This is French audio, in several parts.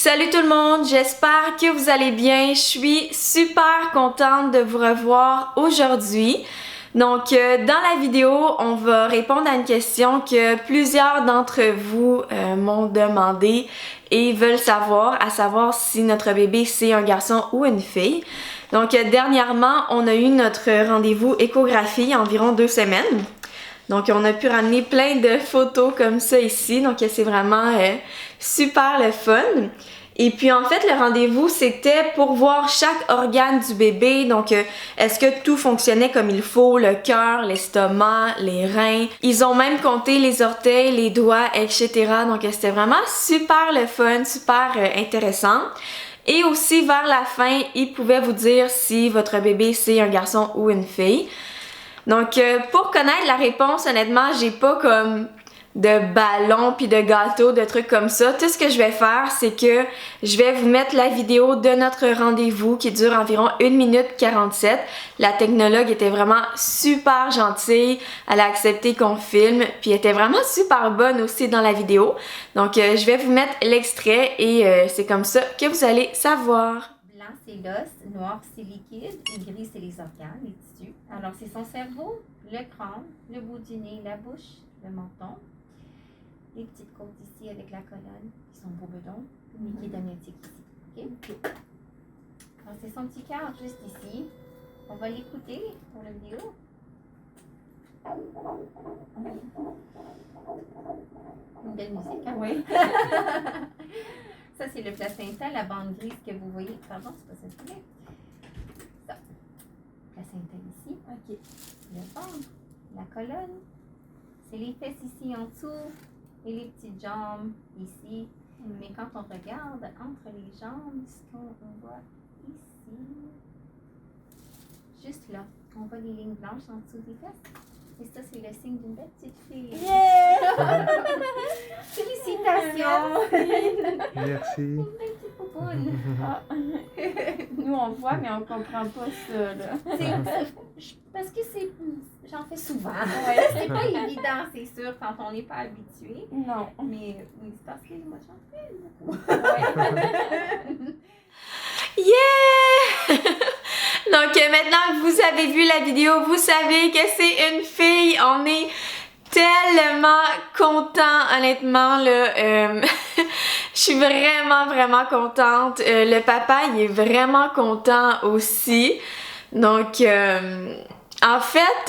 Salut tout le monde, j'espère que vous allez bien. Je suis super contente de vous revoir aujourd'hui. Donc dans la vidéo, on va répondre à une question que plusieurs d'entre vous m'ont demandé et veulent savoir, à savoir si notre bébé c'est un garçon ou une fille. Donc dernièrement, on a eu notre rendez-vous échographie il y a environ 2 semaines. Donc on a pu ramener plein de photos comme ça ici, donc c'est vraiment super le fun. Et puis en fait le rendez-vous c'était pour voir chaque organe du bébé, donc est-ce que tout fonctionnait comme il faut, le cœur, l'estomac, les reins. Ils ont même compté les orteils, les doigts, etc. Donc c'était vraiment super le fun, super intéressant. Et aussi vers la fin, ils pouvaient vous dire si votre bébé c'est un garçon ou une fille. Donc pour connaître la réponse, honnêtement, j'ai pas comme de ballon puis de gâteau, de trucs comme ça. Tout ce que je vais faire, c'est que je vais vous mettre la vidéo de notre rendez-vous qui dure environ 1 minute 47. La technologue était vraiment super gentille, elle a accepté qu'on filme, puis elle était vraiment super bonne aussi dans la vidéo. Donc je vais vous mettre l'extrait et c'est comme ça que vous allez savoir. Blanc, c'est l'os, noir, c'est liquide, et gris, c'est les organes, les tissus. Alors, c'est son cerveau, le crâne, le bout du nez, la bouche, le menton, les petites côtes ici avec la colonne, qui sont beaux bedons, le liquide amniotique ici. OK? Alors, c'est son petit cœur juste ici. On va l'écouter pour la vidéo. Une belle musique, hein? Oui. Ça, c'est le placenta, la bande grise que vous voyez. Pardon, c'est pas ça. Ça. Placenta ici. OK. Le ventre, la colonne. C'est les fesses ici en dessous et les petites jambes ici. Mais quand on regarde entre les jambes, ce qu'on voit ici, juste là, on voit les lignes blanches en dessous des fesses. Et ça, c'est le signe d'une belle petite fille. Yeah! Félicitations! Merci. Une belle petite poupoune. Ah. Nous on voit mais on comprend pas ça là. Parce que j'en fais souvent. Ouais. C'est pas évident, c'est sûr, quand on n'est pas habitué. Non. Mais oui, c'est parce que moi j'en fais beaucoup. Ouais. Yeah! Donc maintenant que vous avez vu la vidéo, vous savez que c'est une fille. On est tellement content, honnêtement là. Je suis vraiment contente. Le papa il est vraiment content aussi. Donc en fait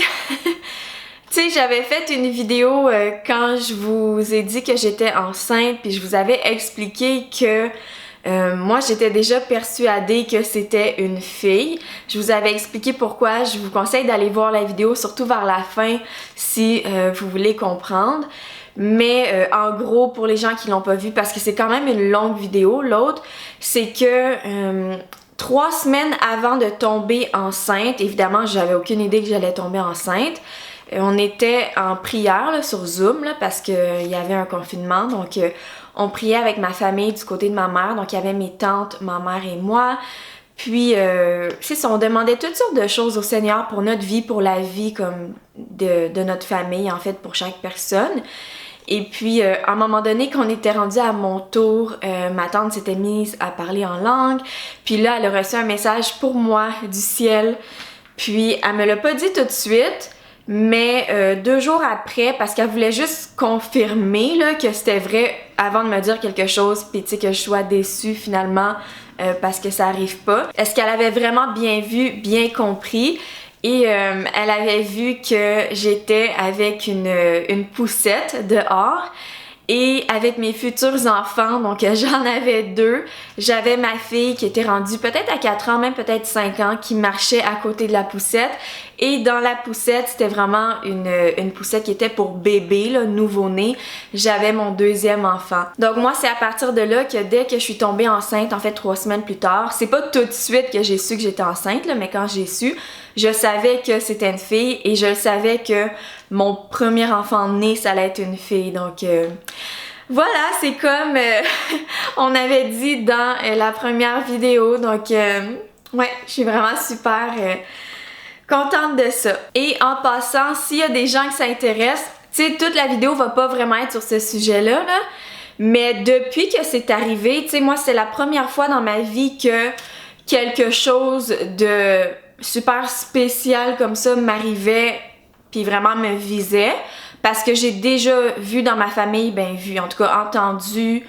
tu sais, j'avais fait une vidéo quand je vous ai dit que j'étais enceinte, puis je vous avais expliqué que moi j'étais déjà persuadée que c'était une fille. Je vous avais expliqué pourquoi. Je vous conseille d'aller voir la vidéo, surtout vers la fin si vous voulez comprendre. Mais en gros, pour les gens qui l'ont pas vu, parce que c'est quand même une longue vidéo, l'autre, c'est que 3 semaines avant de tomber enceinte, évidemment j'avais aucune idée que j'allais tomber enceinte, on était en prière là, sur Zoom là, parce qu'il y avait un confinement, donc on priait avec ma famille du côté de ma mère, donc il y avait mes tantes, ma mère et moi. Puis c'est ça, on demandait toutes sortes de choses au Seigneur pour notre vie, pour la vie comme de notre famille en fait, pour chaque personne. Et puis, à un moment donné, quand on était rendu à mon tour, ma tante s'était mise à parler en langue. Puis là, elle a reçu un message pour moi du ciel. Puis, elle me l'a pas dit tout de suite, mais 2 jours après, parce qu'elle voulait juste confirmer là, que c'était vrai avant de me dire quelque chose, puis tu sais, que je sois déçue finalement parce que ça arrive pas. Est-ce qu'elle avait vraiment bien vu, bien compris? Et elle avait vu que j'étais avec une poussette dehors et avec mes futurs enfants, donc j'en avais 2. J'avais ma fille qui était rendue peut-être à 4 ans, même peut-être 5 ans, qui marchait à côté de la poussette. Et dans la poussette, c'était vraiment une poussette qui était pour bébé, là, nouveau-né. J'avais mon 2e enfant. Donc moi, c'est à partir de là que dès que je suis tombée enceinte, en fait 3 semaines plus tard, c'est pas tout de suite que j'ai su que j'étais enceinte, là, mais quand j'ai su, je savais que c'était une fille et je savais que mon premier enfant né, ça allait être une fille. Donc voilà, c'est comme on avait dit dans la première vidéo. Donc ouais, je suis vraiment super contente de ça. Et en passant, s'il y a des gens qui s'intéressent, tu sais, toute la vidéo va pas vraiment être sur ce sujet-là, là, Mais depuis que c'est arrivé, tu sais, moi, c'est la première fois dans ma vie que quelque chose de super spécial comme ça m'arrivait puis vraiment me visait. Parce que j'ai déjà vu dans ma famille, en tout cas entendu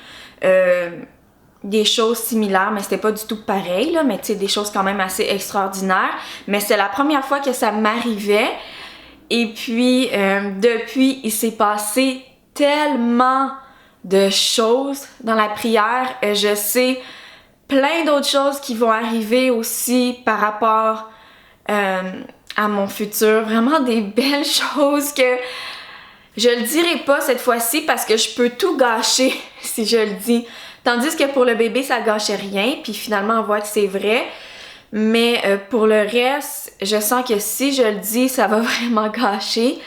des choses similaires, mais c'était pas du tout pareil, là, mais tu sais, des choses quand même assez extraordinaires. Mais c'est la première fois que ça m'arrivait. Et puis, depuis, il s'est passé tellement de choses dans la prière. Je sais plein d'autres choses qui vont arriver aussi par rapport à mon futur. Vraiment des belles choses que je le dirai pas cette fois-ci parce que je peux tout gâcher si je le dis. Tandis que pour le bébé, ça gâchait rien, puis finalement on voit que c'est vrai. Mais pour le reste, je sens que si je le dis, ça va vraiment gâcher.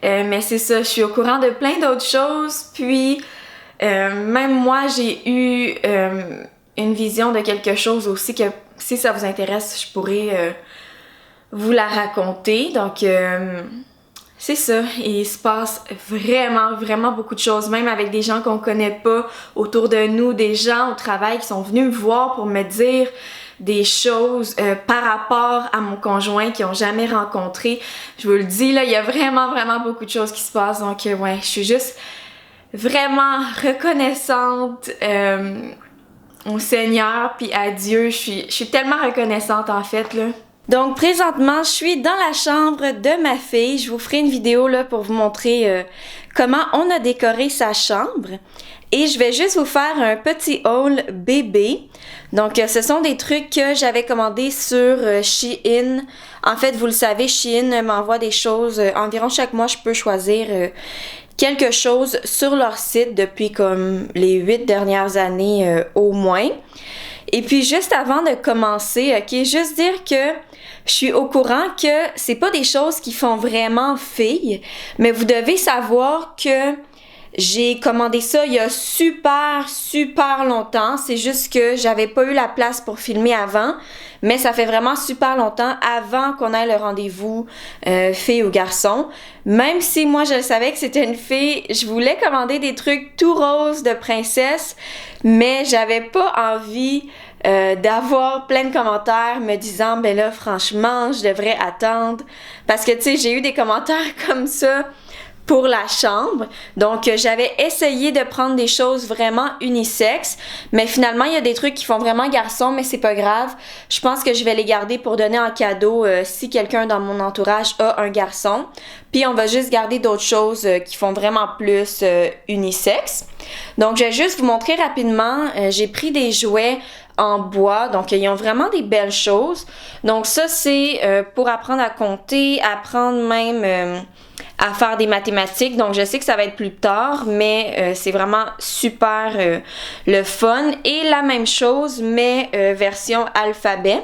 Mais c'est ça, je suis au courant de plein d'autres choses, puis même moi j'ai eu une vision de quelque chose aussi que si ça vous intéresse, je pourrais vous la raconter. Donc c'est ça, et il se passe vraiment beaucoup de choses, même avec des gens qu'on connaît pas autour de nous, des gens au travail qui sont venus me voir pour me dire des choses par rapport à mon conjoint qu'ils ont jamais rencontré. Je vous le dis, là, il y a vraiment beaucoup de choses qui se passent, donc ouais, je suis juste vraiment reconnaissante au Seigneur puis à Dieu. Je suis tellement reconnaissante en fait, là. Donc présentement, je suis dans la chambre de ma fille. Je vous ferai une vidéo là pour vous montrer comment on a décoré sa chambre. Et je vais juste vous faire un petit haul bébé. Donc ce sont des trucs que j'avais commandés sur Shein. En fait, vous le savez, Shein m'envoie des choses. Environ chaque mois, je peux choisir quelque chose sur leur site depuis comme les 8 dernières années au moins. Et puis juste avant de commencer, ok, juste dire que je suis au courant que c'est pas des choses qui font vraiment fille, mais vous devez savoir que j'ai commandé ça il y a super longtemps. C'est juste que j'avais pas eu la place pour filmer avant, mais ça fait vraiment super longtemps avant qu'on ait le rendez-vous fille ou garçon. Même si moi je savais que c'était une fille, je voulais commander des trucs tout roses de princesse, mais j'avais pas envie d'avoir plein de commentaires me disant ben là franchement je devrais attendre, parce que tu sais j'ai eu des commentaires comme ça pour la chambre. Donc j'avais essayé de prendre des choses vraiment unisexes, mais finalement il y a des trucs qui font vraiment garçon, mais c'est pas grave. Je pense que je vais les garder pour donner en cadeau si quelqu'un dans mon entourage a un garçon. Puis on va juste garder d'autres choses qui font vraiment plus unisexes. Donc je vais juste vous montrer rapidement. J'ai pris des jouets en bois, donc ils ont vraiment des belles choses. Donc ça c'est pour apprendre à compter, apprendre même à faire des mathématiques. Donc je sais que ça va être plus tard, mais c'est vraiment super le fun. Et la même chose, mais version alphabet.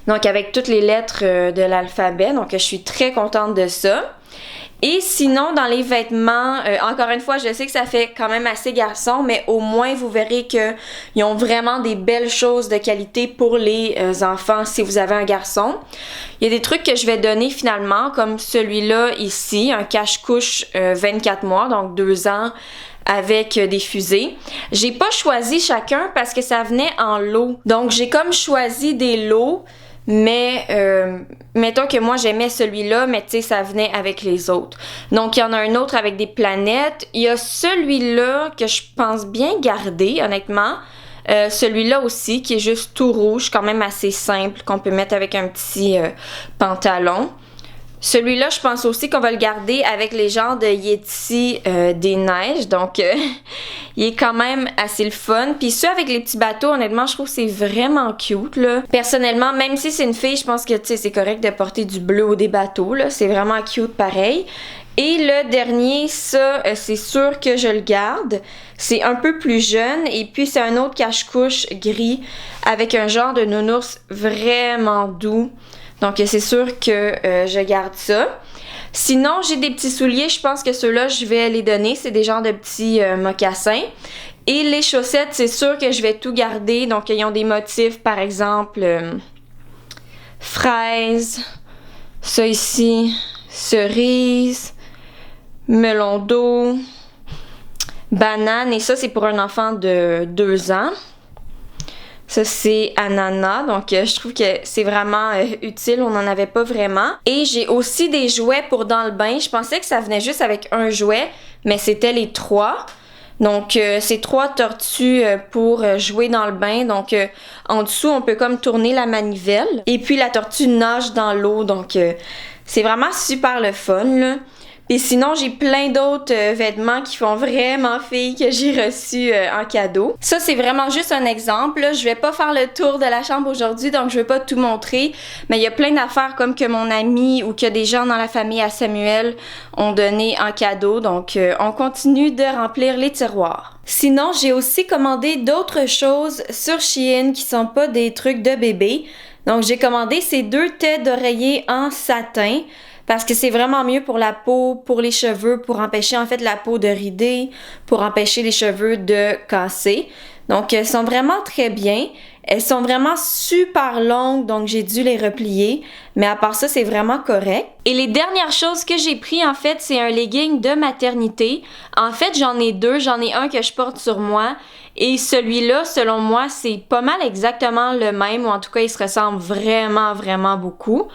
Donc avec toutes les lettres de l'alphabet. Donc je suis très contente de ça. Et sinon, dans les vêtements, encore une fois, je sais que ça fait quand même assez garçon, mais au moins vous verrez qu'ils ont vraiment des belles choses de qualité pour les enfants si vous avez un garçon. Il y a des trucs que je vais donner finalement, comme celui-là ici, un cache-couche 24 mois, donc 2 ans, avec des fusées. J'ai pas choisi chacun parce que ça venait en lot. Donc j'ai comme choisi des lots. Mais mettons que moi j'aimais celui-là, mais tu sais ça venait avec les autres. Donc il y en a un autre avec des planètes. Il y a celui-là que je pense bien garder honnêtement. Celui-là aussi qui est juste tout rouge, quand même assez simple, qu'on peut mettre avec un petit pantalon. Celui-là, je pense aussi qu'on va le garder avec les genres de Yeti des neiges. Donc, il est quand même assez le fun. Puis ceux avec les petits bateaux, honnêtement, je trouve que c'est vraiment cute, là. Personnellement, même si c'est une fille, je pense que, tu sais, c'est correct de porter du bleu ou des bateaux, là. C'est vraiment cute pareil. Et le dernier, ça, c'est sûr que je le garde. C'est un peu plus jeune. Et puis, c'est un autre cache-couche gris avec un genre de nounours vraiment doux. Donc, c'est sûr que je garde ça. Sinon, j'ai des petits souliers. Je pense que ceux-là, je vais les donner. C'est des genres de petits mocassins. Et les chaussettes, c'est sûr que je vais tout garder. Donc, ils ont des motifs, par exemple, fraise. Ça ici, cerise, melon d'eau, banane et ça c'est pour un enfant de 2 ans. Ça c'est ananas, donc je trouve que c'est vraiment utile, on n'en avait pas vraiment. Et j'ai aussi des jouets pour dans le bain. Je pensais que ça venait juste avec un jouet, mais c'était les 3. Donc c'est 3 tortues pour jouer dans le bain. Donc en dessous on peut comme tourner la manivelle. Et puis la tortue nage dans l'eau, donc c'est vraiment super le fun là. Puis sinon, j'ai plein d'autres vêtements qui font vraiment filles que j'ai reçus en cadeau. Ça, c'est vraiment juste un exemple. Là. Je vais pas faire le tour de la chambre aujourd'hui, donc je vais pas tout montrer. Mais il y a plein d'affaires comme que mon ami ou que des gens dans la famille à Samuel ont donné en cadeau. Donc, on continue de remplir les tiroirs. Sinon, j'ai aussi commandé d'autres choses sur Shein qui sont pas des trucs de bébé. Donc, j'ai commandé ces 2 têtes d'oreiller en satin. Parce que c'est vraiment mieux pour la peau, pour les cheveux, pour empêcher en fait la peau de rider, pour empêcher les cheveux de casser. Donc elles sont vraiment très bien. Elles sont vraiment super longues, donc j'ai dû les replier. Mais à part ça, c'est vraiment correct. Et les dernières choses que j'ai pris, en fait, c'est un legging de maternité. En fait, j'en ai 2. J'en ai un que je porte sur moi. Et celui-là, selon moi, c'est pas mal exactement le même. Ou en tout cas, il se ressemble vraiment, vraiment beaucoup.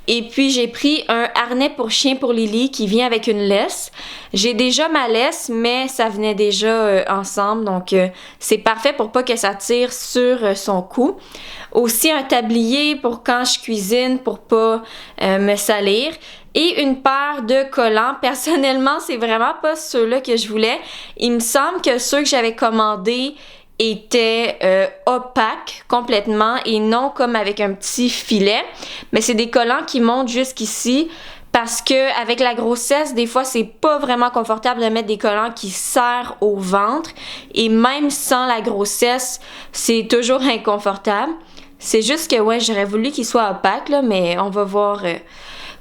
Et puis, j'ai pris un harnais pour chien pour Lily qui vient avec une laisse. J'ai déjà ma laisse, mais ça venait déjà ensemble. Donc, c'est parfait pour pas que ça tire sur son cou. Aussi, un tablier pour quand je cuisine, pour pas me salir. Et une paire de collants. Personnellement, c'est vraiment pas ceux-là que je voulais. Il me semble que ceux que j'avais commandés étaient opaques complètement et non comme avec un petit filet. Mais c'est des collants qui montent jusqu'ici. Parce que avec la grossesse, des fois, c'est pas vraiment confortable de mettre des collants qui serrent au ventre. Et même sans la grossesse, c'est toujours inconfortable. C'est juste que, ouais, j'aurais voulu qu'ils soient opaques, là, mais on va voir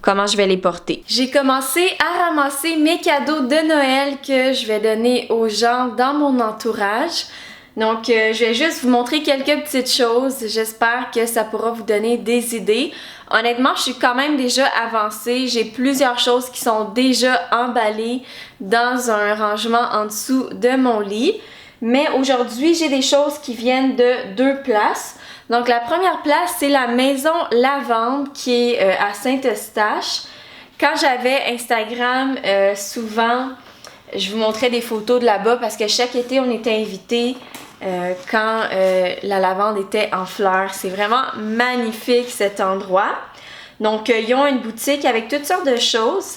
comment je vais les porter. J'ai commencé à ramasser mes cadeaux de Noël que je vais donner aux gens dans mon entourage. Donc, je vais juste vous montrer quelques petites choses. J'espère que ça pourra vous donner des idées. Honnêtement, je suis quand même déjà avancée. J'ai plusieurs choses qui sont déjà emballées dans un rangement en dessous de mon lit. Mais aujourd'hui, j'ai des choses qui viennent de 2 places. Donc, la première place, c'est la Maison Lavande qui est à Saint-Eustache. Quand j'avais Instagram, souvent, je vous montrais des photos de là-bas parce que chaque été, on était invités quand la lavande était en fleurs. C'est vraiment magnifique cet endroit. Donc, ils ont une boutique avec toutes sortes de choses.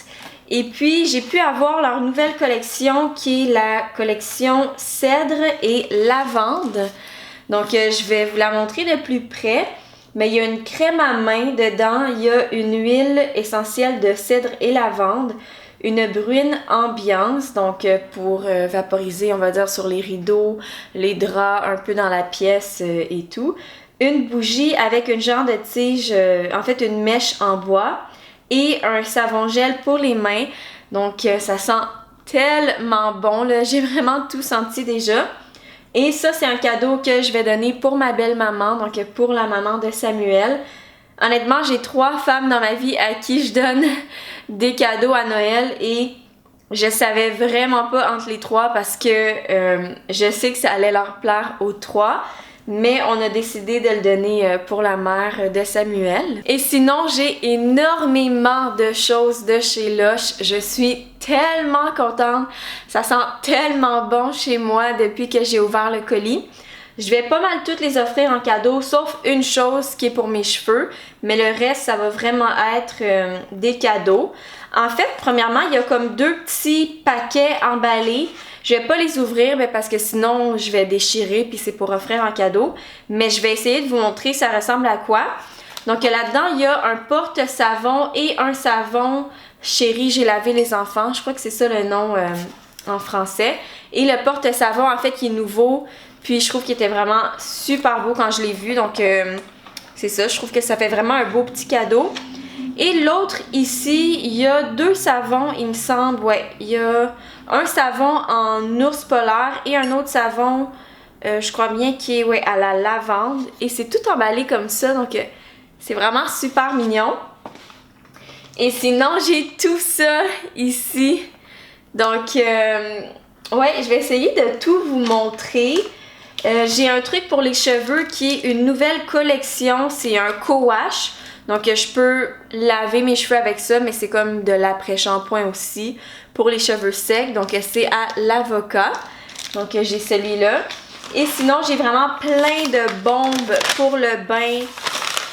Et puis, j'ai pu avoir leur nouvelle collection qui est la collection Cèdre et Lavande. Donc, je vais vous la montrer de plus près. Mais il y a une crème à main dedans. Il y a une huile essentielle de cèdre et lavande. Une bruine ambiance, donc pour vaporiser, on va dire, sur les rideaux, les draps, un peu dans la pièce et tout. Une bougie avec une genre de tige, en fait une mèche en bois. Et un savon gel pour les mains. Donc ça sent tellement bon, là. J'ai vraiment tout senti déjà. Et ça, c'est un cadeau que je vais donner pour ma belle-maman, donc pour la maman de Samuel. Honnêtement, j'ai 3 femmes dans ma vie à qui je donne des cadeaux à Noël et je savais vraiment pas entre les 3 parce que je sais que ça allait leur plaire aux 3. Mais on a décidé de le donner pour la mère de Samuel. Et sinon, j'ai énormément de choses de chez Lush. Je suis tellement contente. Ça sent tellement bon chez moi depuis que j'ai ouvert le colis. Je vais pas mal toutes les offrir en cadeau, sauf une chose qui est pour mes cheveux. Mais le reste, ça va vraiment être des cadeaux. En fait, premièrement, il y a comme 2 petits paquets emballés. Je vais pas les ouvrir parce que sinon je vais déchirer puis c'est pour offrir en cadeau. Mais je vais essayer de vous montrer ça ressemble à quoi. Donc là-dedans, il y a un porte-savon et un savon Chérie, j'ai lavé les enfants. Je crois que c'est ça le nom en français. Et le porte-savon, en fait, qui est nouveau. Puis je trouve qu'il était vraiment super beau quand je l'ai vu. Donc c'est ça, je trouve que ça fait vraiment un beau petit cadeau. Et l'autre ici, il y a 2 savons, il me semble. Ouais, il y a un savon en ours polaire et un autre savon, je crois bien, qui est à la lavande. Et c'est tout emballé comme ça, donc c'est vraiment super mignon. Et sinon, j'ai tout ça ici. Donc, Ouais, je vais essayer de tout vous montrer. J'ai un truc pour les cheveux qui est une nouvelle collection, c'est un co-wash. Donc je peux laver mes cheveux avec ça, mais c'est comme de l'après-shampoing aussi pour les cheveux secs. Donc c'est à l'avocat. Donc j'ai celui-là. Et sinon j'ai vraiment plein de bombes pour le bain.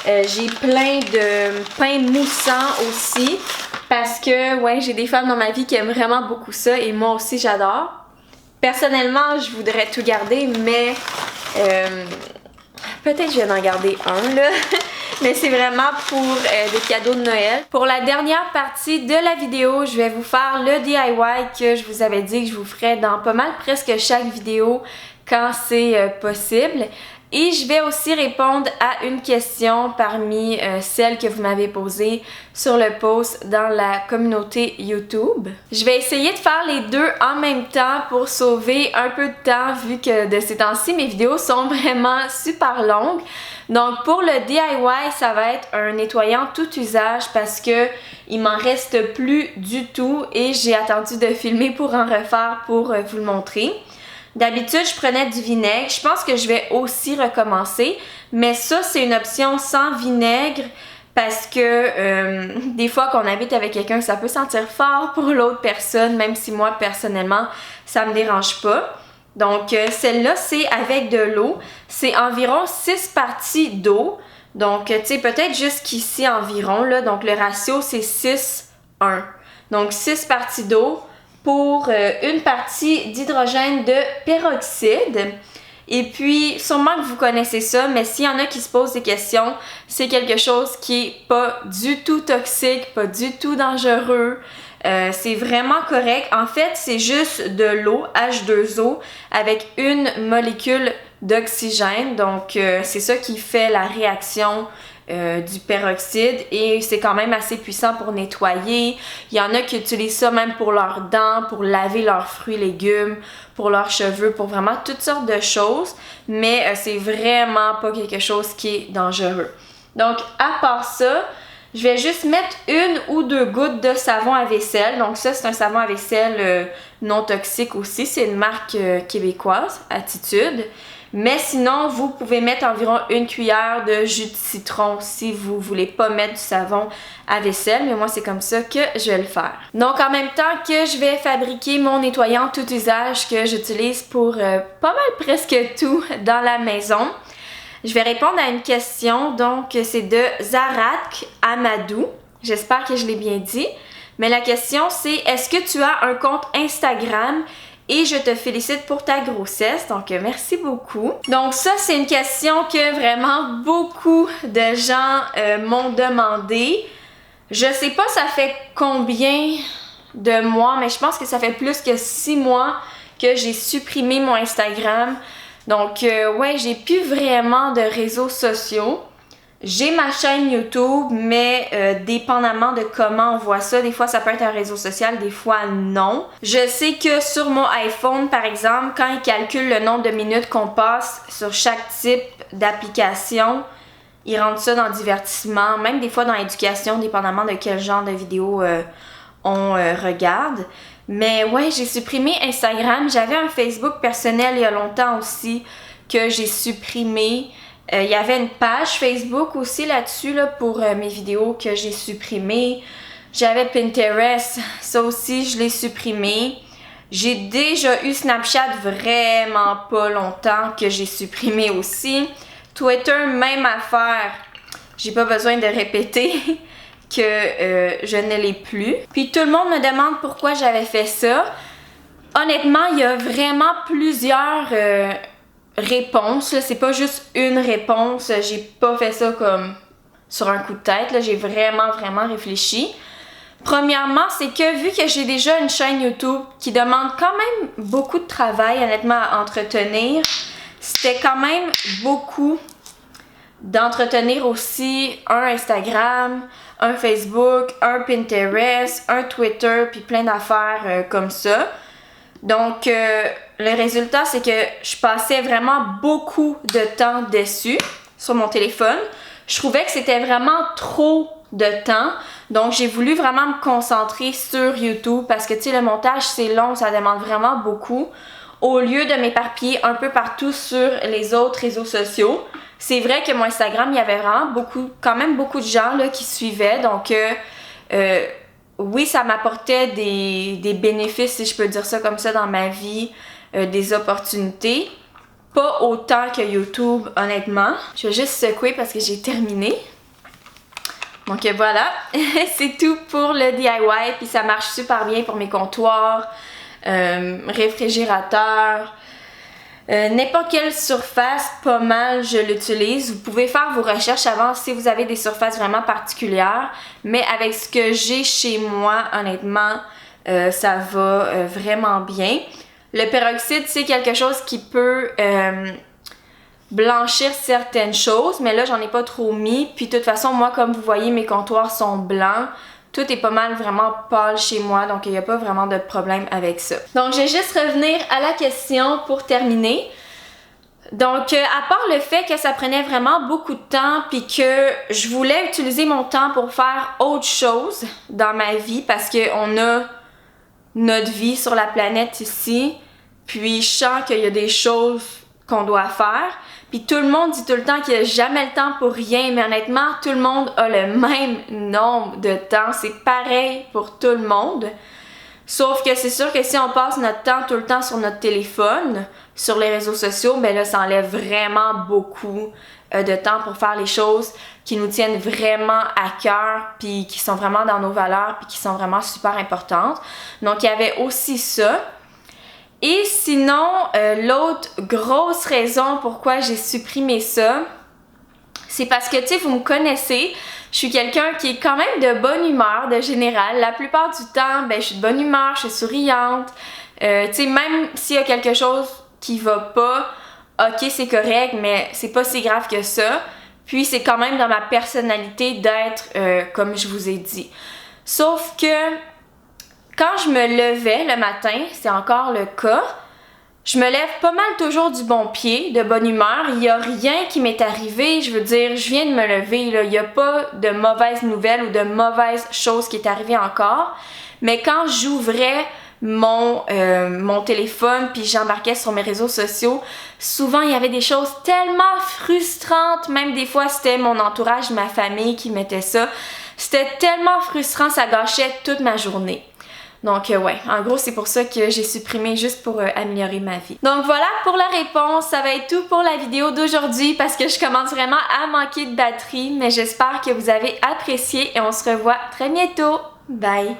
J'ai plein de pain moussant aussi. Parce que ouais, j'ai des femmes dans ma vie qui aiment vraiment beaucoup ça et moi aussi j'adore. Personnellement, je voudrais tout garder, mais peut-être je vais en garder un là. Mais c'est vraiment pour des cadeaux de Noël. Pour la dernière partie de la vidéo, je vais vous faire le DIY que je vous avais dit que je vous ferais dans pas mal presque chaque vidéo quand c'est possible. Et je vais aussi répondre à une question parmi celles que vous m'avez posées sur le post dans la communauté YouTube. Je vais essayer de faire les deux en même temps pour sauver un peu de temps vu que de ces temps-ci mes vidéos sont vraiment super longues. Donc pour le DIY, ça va être un nettoyant tout usage parce que il m'en reste plus du tout et j'ai attendu de filmer pour en refaire pour vous le montrer. D'habitude, je prenais du vinaigre. Je pense que je vais aussi recommencer. Mais ça, c'est une option sans vinaigre parce que des fois qu'on habite avec quelqu'un, ça peut sentir fort pour l'autre personne, même si moi, personnellement, ça me dérange pas. Donc, celle-là, c'est avec de l'eau. C'est environ 6 parties d'eau. Donc, tu sais, peut-être jusqu'ici environ, là. Donc, le ratio, c'est 6-1. Donc, 6 parties d'eau pour une partie d'hydrogène de peroxyde. Et puis, sûrement que vous connaissez ça, mais s'il y en a qui se posent des questions, c'est quelque chose qui est pas du tout toxique, pas du tout dangereux. C'est vraiment correct. En fait, c'est juste de l'eau, H2O, avec une molécule d'oxygène. Donc, c'est ça qui fait la réaction du peroxyde et c'est quand même assez puissant pour nettoyer. Il y en a qui utilisent ça même pour leurs dents, pour laver leurs fruits et légumes, pour leurs cheveux, pour vraiment toutes sortes de choses, mais c'est vraiment pas quelque chose qui est dangereux. Donc à part ça, je vais juste mettre 1 ou 2 gouttes de savon à vaisselle. Donc ça, c'est un savon à vaisselle non toxique aussi, c'est une marque québécoise, Attitude. Mais sinon, vous pouvez mettre environ 1 cuillère de jus de citron si vous voulez pas mettre du savon à vaisselle. Mais moi, c'est comme ça que je vais le faire. Donc, en même temps que je vais fabriquer mon nettoyant tout usage que j'utilise pour pas mal presque tout dans la maison, je vais répondre à une question. Donc, c'est de Zarak Amadou. J'espère que je l'ai bien dit. Mais la question, c'est est-ce que tu as un compte Instagram? Et je te félicite pour ta grossesse, donc merci beaucoup. Donc ça, c'est une question que vraiment beaucoup de gens m'ont demandé. Je sais pas ça fait combien de mois, mais je pense que ça fait plus que 6 mois que j'ai supprimé mon Instagram. Donc ouais, j'ai plus vraiment de réseaux sociaux. J'ai ma chaîne YouTube, mais dépendamment de comment on voit ça, des fois ça peut être un réseau social, des fois non. Je sais que sur mon iPhone, par exemple, quand il calcule le nombre de minutes qu'on passe sur chaque type d'application, il rentre ça dans divertissement, même des fois dans l'éducation, dépendamment de quel genre de vidéo on regarde. Mais ouais, j'ai supprimé Instagram. J'avais un Facebook personnel il y a longtemps aussi que j'ai supprimé. Il y avait une page Facebook aussi là-dessus là, pour mes vidéos que j'ai supprimées. J'avais Pinterest, ça aussi je l'ai supprimé. J'ai déjà eu Snapchat vraiment pas longtemps que j'ai supprimé aussi. Twitter, même affaire. J'ai pas besoin de répéter que je ne l'ai plus. Puis tout le monde me demande pourquoi j'avais fait ça. Honnêtement, il y a vraiment plusieurs réponse, là, c'est pas juste une réponse, j'ai pas fait ça comme sur un coup de tête, là, j'ai vraiment réfléchi. Premièrement, c'est que vu que j'ai déjà une chaîne YouTube qui demande quand même beaucoup de travail honnêtement à entretenir, c'était quand même beaucoup d'entretenir aussi un Instagram, un Facebook, un Pinterest, un Twitter, puis plein d'affaires comme ça. Donc, le résultat, c'est que je passais vraiment beaucoup de temps dessus, sur mon téléphone. Je trouvais que c'était vraiment trop de temps. Donc j'ai voulu vraiment me concentrer sur YouTube parce que tu sais le montage c'est long, ça demande vraiment beaucoup. Au lieu de m'éparpiller un peu partout sur les autres réseaux sociaux. C'est vrai que mon Instagram, il y avait vraiment quand même beaucoup de gens là, qui suivaient. Donc oui, ça m'apportait des bénéfices, si je peux dire ça comme ça, dans ma vie, des opportunités. Pas autant que YouTube, honnêtement. Je vais juste secouer parce que j'ai terminé. Donc voilà, c'est tout pour le DIY. Puis ça marche super bien pour mes comptoirs, réfrigérateur, n'importe quelle surface, pas mal, je l'utilise. Vous pouvez faire vos recherches avant si vous avez des surfaces vraiment particulières. Mais avec ce que j'ai chez moi, honnêtement, ça va vraiment bien. Le peroxyde, c'est quelque chose qui peut blanchir certaines choses, mais là, j'en ai pas trop mis. Puis de toute façon, moi, comme vous voyez, mes comptoirs sont blancs. Tout est pas mal vraiment pâle chez moi, donc il n'y a pas vraiment de problème avec ça. Donc, je vais juste revenir à la question pour terminer. Donc, à part le fait que ça prenait vraiment beaucoup de temps puis que je voulais utiliser mon temps pour faire autre chose dans ma vie parce qu'on a notre vie sur la planète ici, puis je sens qu'il y a des choses qu'on doit faire. Puis tout le monde dit tout le temps qu'il n'y a jamais le temps pour rien, mais honnêtement, tout le monde a le même nombre de temps. C'est pareil pour tout le monde. Sauf que c'est sûr que si on passe notre temps tout le temps sur notre téléphone, sur les réseaux sociaux, ben là, ça enlève vraiment beaucoup de temps pour faire les choses qui nous tiennent vraiment à cœur, puis qui sont vraiment dans nos valeurs, puis qui sont vraiment super importantes. Donc, il y avait aussi ça. Et sinon, l'autre grosse raison pourquoi j'ai supprimé ça, c'est parce que, tu sais, vous me connaissez, je suis quelqu'un qui est quand même de bonne humeur, de général. La plupart du temps, ben, je suis de bonne humeur, je suis souriante. Tu sais, même s'il y a quelque chose qui va pas, ok, c'est correct, mais c'est pas si grave que ça. Puis, c'est quand même dans ma personnalité d'être comme je vous ai dit. Sauf que quand je me levais le matin, c'est encore le cas, je me lève pas mal toujours du bon pied, de bonne humeur. Il n'y a rien qui m'est arrivé. Je veux dire, je viens de me lever. Là. Il n'y a pas de mauvaises nouvelles ou de mauvaises choses qui est arrivée encore. Mais quand j'ouvrais mon téléphone puis j'embarquais sur mes réseaux sociaux, souvent il y avait des choses tellement frustrantes. Même des fois, c'était mon entourage, ma famille qui mettait ça. C'était tellement frustrant, ça gâchait toute ma journée. Donc ouais, en gros c'est pour ça que j'ai supprimé juste pour améliorer ma vie. Donc voilà pour la réponse, ça va être tout pour la vidéo d'aujourd'hui parce que je commence vraiment à manquer de batterie, mais j'espère que vous avez apprécié et on se revoit très bientôt. Bye!